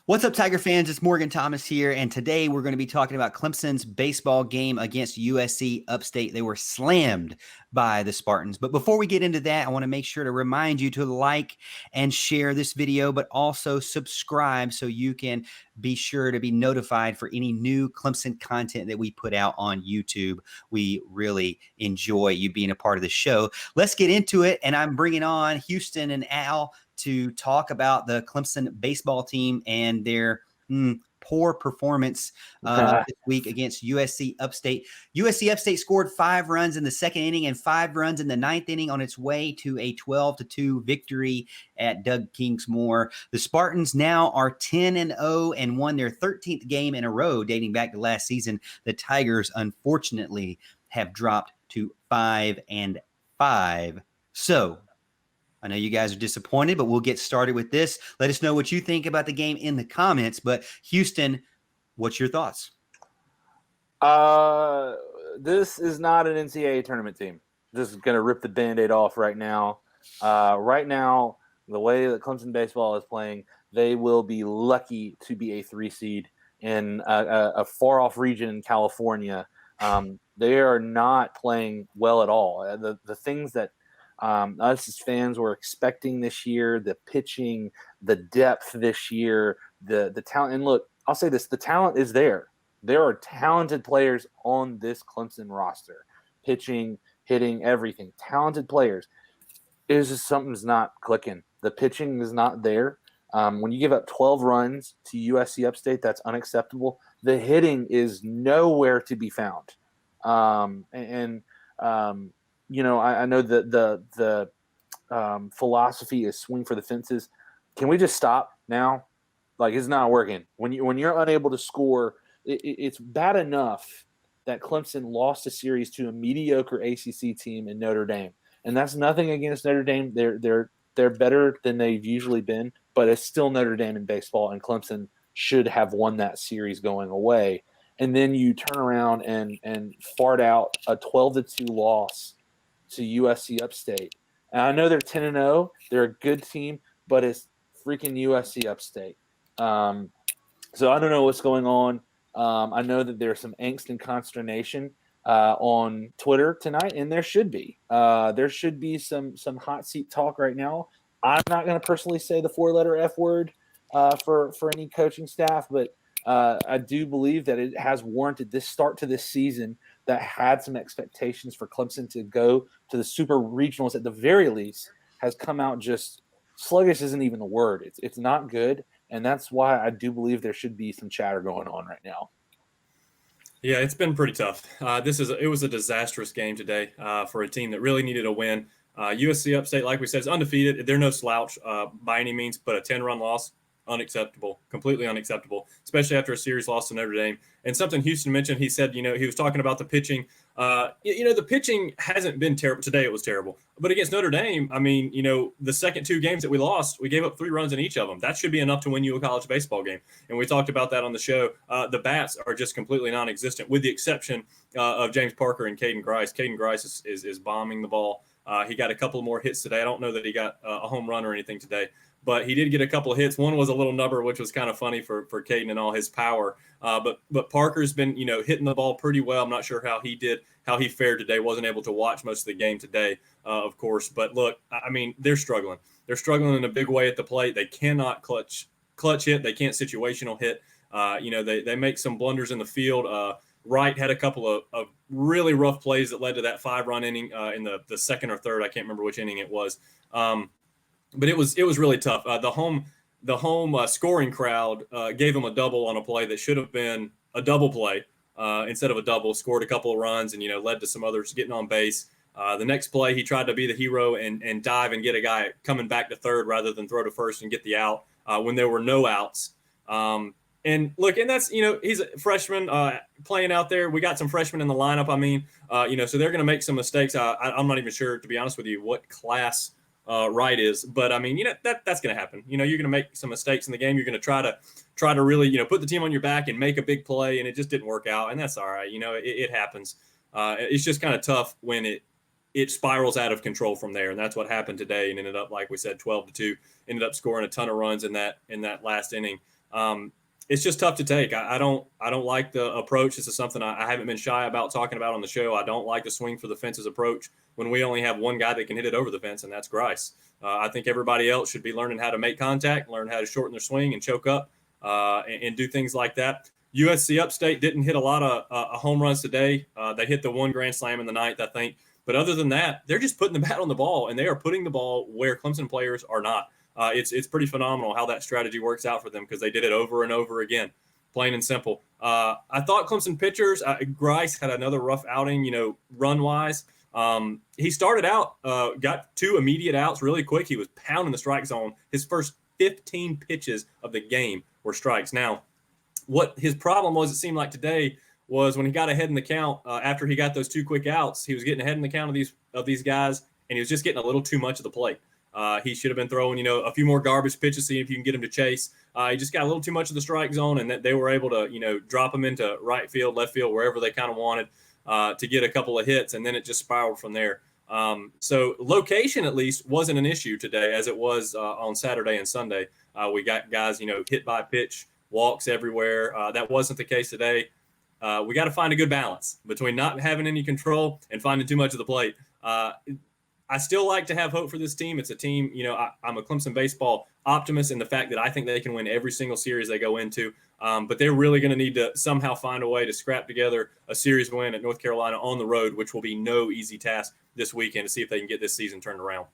What's up, Tiger fans? It's Morgan Thomas here, and today we're going to be talking about Clemson's baseball game against USC Upstate. They were slammed by the Spartans. But before we get into that, I want to make sure to remind you to like and share this video, but also subscribe so you can be sure to be notified for any new Clemson content that we put out on YouTube. We really enjoy you being a part of the show. Let's get into it, and I'm bringing on Houston and Al to talk about the Clemson baseball team and their poor performance this week against USC Upstate. USC Upstate scored 5 runs in the second inning and 5 runs in the ninth inning on its way to a 12-2 victory at Doug Kingsmore. The Spartans now are 10-0 and won their 13th game in a row dating back to last season. The Tigers, unfortunately, have dropped to 5-5. So I know you guys are disappointed, but we'll get started with this. Let us know what you think about the game in the comments. But Houston, what's your thoughts? This is not an NCAA tournament team. Just going to rip the Band-Aid off right now. Right now, the way that Clemson baseball is playing, they will be lucky to be a 3 seed in a far-off region in California. They are not playing well at all. The things that us as fans were expecting this year, the pitching, the depth this year, the talent. And look, I'll say this, the talent is there. There are talented players on this Clemson roster. Pitching, hitting, everything. Talented players. It's just something's not clicking. The pitching is not there. When you give up 12 runs to USC Upstate, that's unacceptable. The hitting is nowhere to be found. You know, I know that the philosophy is swing for the fences. Can we just stop now? Like, it's not working. When you're unable to score, it's bad enough that Clemson lost a series to a mediocre ACC team in Notre Dame, and that's nothing against Notre Dame. They're better than they've usually been, but it's still Notre Dame in baseball, and Clemson should have won that series going away. And then you turn around and fart out a 12-2 loss to USC Upstate. And I know they're 10-0. They're a good team, but it's freaking USC Upstate. So I don't know what's going on. I know that there's some angst and consternation on Twitter tonight, and there should be. There should be some hot seat talk right now. I'm not going to personally say the 4-letter F word for any coaching staff, but I do believe that it has warranted this start to this season that had some expectations for Clemson to go to the super regionals at the very least, has come out just sluggish isn't even the word. It's not good, and that's why I do believe there should be some chatter going on right now. Yeah, it's been pretty tough. It was a disastrous game today for a team that really needed a win. USC Upstate, like we said, is undefeated. They're no slouch by any means, but a 10-run loss, unacceptable, completely unacceptable, especially after a series loss to Notre Dame. And something Houston mentioned, he said, he was talking about the pitching. The pitching hasn't been terrible. Today it was terrible. But against Notre Dame, I mean, the second 2 games that we lost, we gave up 3 runs in each of them. That should be enough to win you a college baseball game. And we talked about that on the show. The bats are just completely non-existent, with the exception of James Parker and Caden Grice. Caden Grice is bombing the ball. He got a couple more hits today. I don't know that he got a home run or anything today, but he did get a couple of hits. One was a little number, which was kind of funny for Caden and all his power. But Parker's been, hitting the ball pretty well. I'm not sure how he fared today. Wasn't able to watch most of the game today, of course. But look, I mean, they're struggling. They're struggling in a big way at the plate. They cannot clutch hit. They can't situational hit. They make some blunders in the field. Wright had a couple of really rough plays that led to that 5-run inning in the second or third. I can't remember which inning it was. But it was really tough. The home scoring crowd gave him a double on a play that should have been a double play instead of a double. Scored a couple of runs and led to some others getting on base. The next play, he tried to be the hero and dive and get a guy coming back to third rather than throw to first and get the out when there were no outs. And look, and that's, he's a freshman playing out there. We got some freshmen in the lineup. I mean, so they're going to make some mistakes. I'm not even sure, to be honest with you, what class Wright is. But I mean, that's going to happen. You're going to make some mistakes in the game. You're going to try to really, put the team on your back and make a big play. And it just didn't work out. And that's all right. It happens. It's just kind of tough when it spirals out of control from there. And that's what happened today, and ended up, like we said, 12-2, ended up scoring a ton of runs in that last inning. It's just tough to take. I don't like the approach. This is something I haven't been shy about talking about on the show. I don't like the swing for the fences approach when we only have one guy that can hit it over the fence, and that's Grice. I think everybody else should be learning how to make contact, learn how to shorten their swing and choke up, and do things like that. USC Upstate didn't hit a lot of home runs today. They hit the one grand slam in the ninth, I think. But other than that, they're just putting the bat on the ball, and they are putting the ball where Clemson players are not. It's pretty phenomenal how that strategy works out for them because they did it over and over again, plain and simple. I thought Clemson pitchers, Grice had another rough outing, run-wise. He started out, got 2 immediate outs really quick. He was pounding the strike zone. His first 15 pitches of the game were strikes. Now, what his problem was, it seemed like today, was when he got ahead in the count, after he got those 2 quick outs, he was getting ahead in the count of these guys, and he was just getting a little too much of the plate. He should have been throwing, a few more garbage pitches, see if you can get him to chase. He just got a little too much of the strike zone, and that they were able to, drop him into right field, left field, wherever they kind of wanted to get a couple of hits, and then it just spiraled from there. So location, at least, wasn't an issue today as it was on Saturday and Sunday. We got guys, hit by pitch, walks everywhere. That wasn't the case today. We got to find a good balance between not having any control and finding too much of the plate. I still like to have hope for this team. It's a team, I'm a Clemson baseball optimist in the fact that I think they can win every single series they go into. But they're really going to need to somehow find a way to scrap together a series win at North Carolina on the road, which will be no easy task this weekend to see if they can get this season turned around.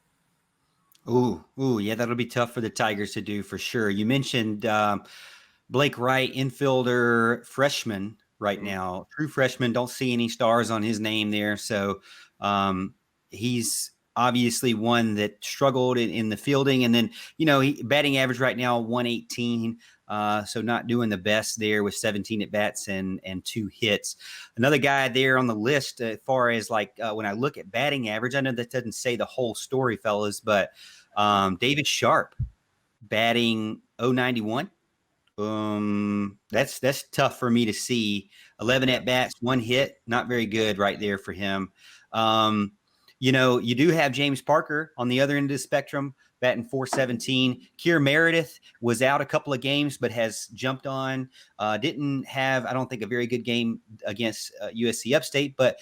Ooh, yeah, that'll be tough for the Tigers to do for sure. You mentioned Blake Wright, infielder, freshman right now, true freshman. Don't see any stars on his name there. So he's obviously one that struggled in the fielding. And then, he batting average right now, 118. So not doing the best there with 17 at bats and 2 hits. Another guy there on the list as far as when I look at batting average, I know that doesn't say the whole story, fellas, but David Sharp batting 091. That's tough for me to see. 11 at bats, 1 hit, not very good right there for him. You do have James Parker on the other end of the spectrum, batting 417. Kier Meredith was out a couple of games, but has jumped on. Didn't have, I don't think, a very good game against USC Upstate, but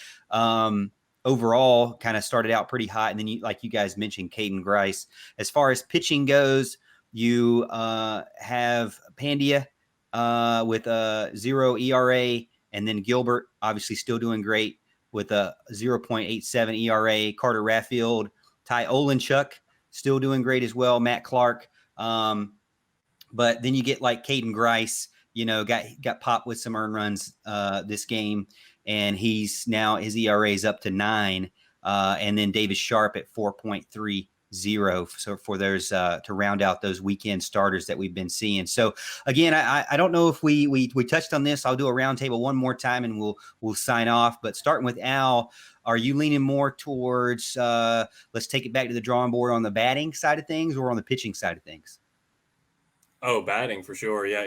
overall kind of started out pretty hot. And then, like you guys mentioned, Caden Grice. As far as pitching goes, you have Pandya with a 0 ERA, and then Gilbert obviously still doing great with a 0.87 ERA. Carter Raffield, Ty Olenchuk still doing great as well. Matt Clark. But then you get like Caden Grice, got popped with some earned runs this game, and his ERA is up to 9. And then David Sharp at 4.30. So for those to round out those weekend starters that we've been seeing. So again, I don't know if we touched on this. I'll do a roundtable one more time and we'll sign off. But starting with Al, are you leaning more towards let's take it back to the drawing board on the batting side of things or on the pitching side of things? Oh, batting for sure. Yeah,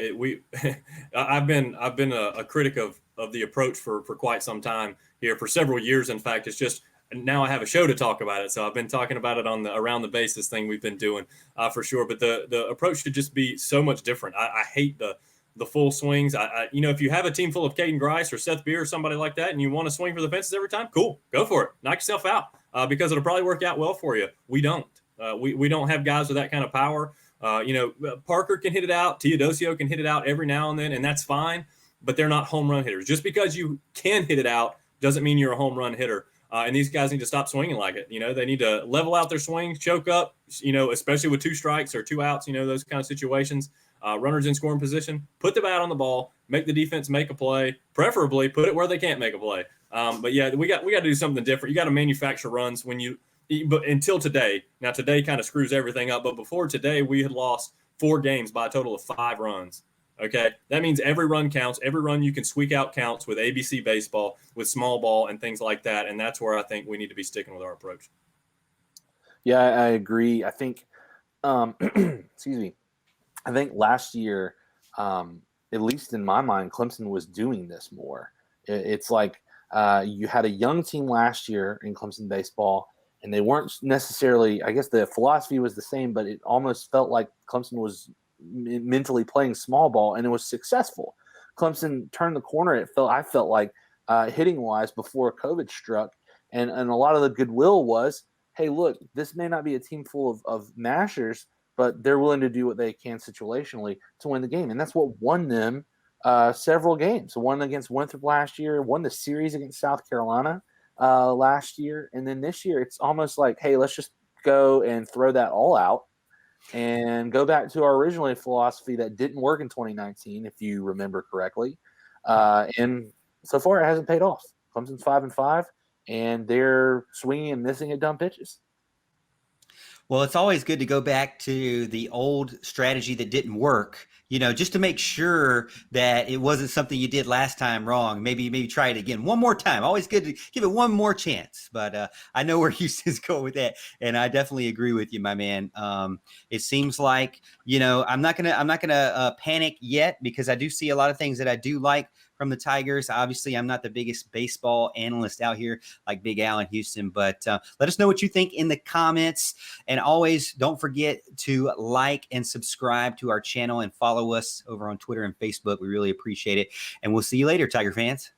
I've been a critic of the approach for quite some time here, for several years. In fact, it's just now I have a show to talk about it. So I've been talking about it on the around the bases thing we've been doing for sure. But the approach should just be so much different. I hate the full swings. If you have a team full of Caden Grice or Seth Beer or somebody like that, and you want to swing for the fences every time, cool, go for it. Knock yourself out because it'll probably work out well for you. We don't. We don't have guys with that kind of power. Parker can hit it out. Teodosio can hit it out every now and then, and that's fine. But they're not home run hitters. Just because you can hit it out doesn't mean you're a home run hitter. And these guys need to stop swinging like it. They need to level out their swings, choke up, especially with 2 strikes or 2 outs, those kind of situations. Runners in scoring position, put the bat on the ball, make the defense make a play, preferably put it where they can't make a play. But yeah, we got to do something different. You got to manufacture runs but until today. Now today kind of screws everything up. But before today, we had lost 4 games by a total of 5 runs. Okay, that means every run counts. Every run you can squeak out counts with ABC baseball, with small ball and things like that. And that's where I think we need to be sticking with our approach. Yeah, I agree. I think, excuse me. I think last year, at least in my mind, Clemson was doing this more. It's like you had a young team last year in Clemson baseball, and they weren't necessarily, I guess the philosophy was the same, but it almost felt like Clemson was mentally playing small ball, and it was successful. Clemson turned the corner. I felt like hitting wise before COVID struck, and a lot of the goodwill was, hey, look, this may not be a team full of mashers, but they're willing to do what they can situationally to win the game, and that's what won them several games. Won against Winthrop last year, won the series against South Carolina last year, and then this year it's almost like, hey, let's just go and throw that all out and go back to our original philosophy that didn't work in 2019, if you remember correctly. And so far, it hasn't paid off. Clemson's 5-5, and they're swinging and missing at dumb pitches. Well, it's always good to go back to the old strategy that didn't work, just to make sure that it wasn't something you did last time wrong. Maybe try it again one more time. Always good to give it one more chance. But I know where Houston's going with that, and I definitely agree with you, my man. It seems like I'm not gonna panic yet, because I do see a lot of things that I do like from the Tigers. Obviously, I'm not the biggest baseball analyst out here like Big Al in Houston, but let us know what you think in the comments. And always don't forget to like and subscribe to our channel and follow us over on Twitter and Facebook. We really appreciate it. And we'll see you later, Tiger fans.